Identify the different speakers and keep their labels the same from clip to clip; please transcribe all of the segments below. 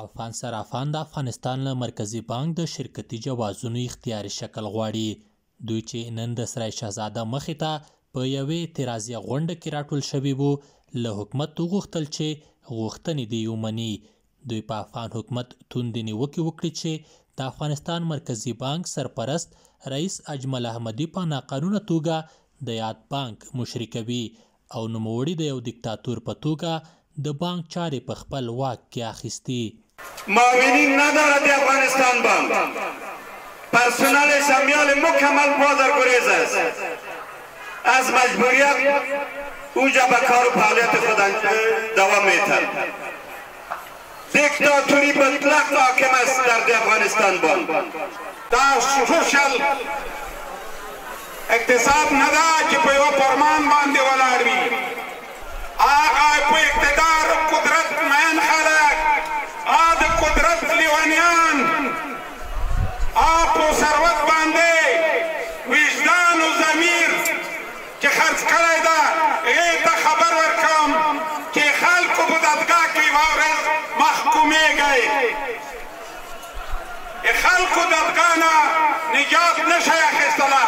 Speaker 1: افغان صرافان د افغانستان له مرکزي بانک د شرکتي جوازونو اختیاري شکل غواړي. دوی چې نن د سرای شهزاده مخې ته په یوې اعتراضیه غونډه کې راټول شوي وو، له حکومت وغوښتل چې غوښتنې دې ومني. دوی په افغان حکومت توندې نیوکې وکړي چې د افغانستان مرکزي بانک سرپرست رئیس اجمل احمدي په ناقانونه توګه د یاد بانک مشري کوي او نوموړي د یو دیکتاتور په توګه د بانک چارې په خپل واک کې اخیستي.
Speaker 2: معاونین ندارد افغانستان بانک. پرسنلش هم میال مکمل بازرگریز است. از مجبوریت اوجا به کار و فعالیت خود دوام میتن. دیکتاتوری مطلق حاکم است در افغانستان بانک. در سوشل اقتصاد ندارد که پیو فرمان بانده ولاړ وي. آقا په اقتدار قدرت مین خلق د قدرت لیونیان په ثروت باندې وجدان و ضمیر چې خرڅ کړی ده هغې ته خبر ورکوم چې خلکو په دادګاه کې یوه ورځ محکومیږئ. خلکو دادګاه نه نجات نشئ اخیستلی.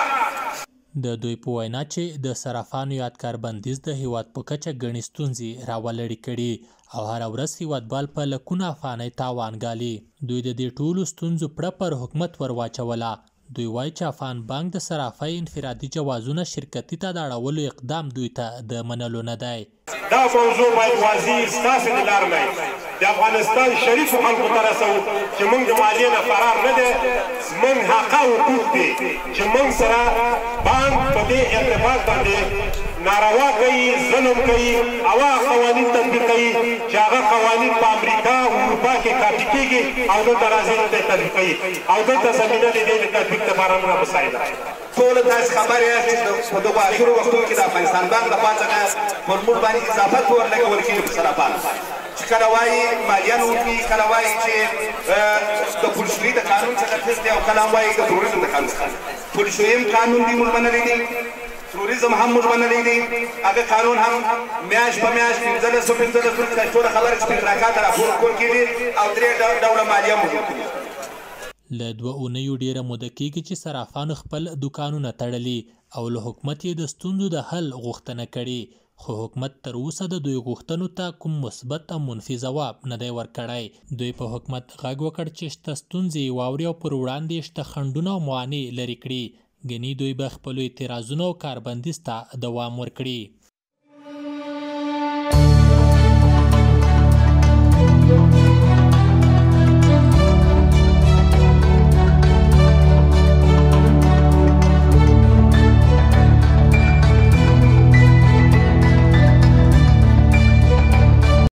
Speaker 1: د دوی په وینا چې د صرافانو یادګار بندیز د هیواد په کچه ګڼې ستونزې راولړې کړي او هره ورځ هیوادوال په لکونو افغانۍ تاوان ګالي. دوی د دې ټولو ستونزو پړه پر حکومت ور واچوله. دوی وایي چې افغان بانک د صرافۍ انفرادي جوازونه شرکتي ته د اړولو اقدام دوی ته د منلو نه دی.
Speaker 2: دا موضوع باید واضح ستاسې د لار نه د افغانستان شریفو خلکو ته رسوو چې موږ د مالیې نه فرار نه دی، زموږ حقه حقوق دي چې موږ سره بانک په دې ارتباط باندې ناروا کوي، ظلم کوي او هغه قوانین تطبیقوي چې هغه قوانین په امریکا او اروپا کې کاپي کېږي او دلته راځي دلته تطبیقوي او دلته زمینه د دې د تطبیق لپاره موږ مساعده.
Speaker 3: ټول تاسو خبر یاست په دغه اخرو وختونو کې د افغانستان بانک د پاتې پر موږ باندې اضافه ورلګول کېږي په صرافانو چې کله وایي مالیه نه ورکوي، کله وایي چې د پولشویي د قانون څخه تېز دی او کله هم وایي د تروریزم د قانون څخه. پولشویي هم قانون دی موږ منلی دی، تروریزم هم موږ منلی دی. هغه قانون هم میاشت په میاشت 1500 ورځې ټوله خبره چې اشتراکات راپور ورکول کېږي او 3 ډوله مالیه موږ ورکوي.
Speaker 1: له 2 اونیو ډیره موده کېږي چې صرافانو خپل دوکانونه تړلي او له حکومت یې د ستونزو د حل غوښتنه کړې، خو حکومت تر اوسه د دوی غوښتنو ته کوم مثبت او منفي ځواب نه دی ورکړی. دوی په حکومت غږ وکړ چې شته ستونزې واوري او پر وړاندې شته خنډونه او موانع لرې کړي، ګنې دوی به خپلو اعتراضونو او کاربندیز ته دوام ورکړي.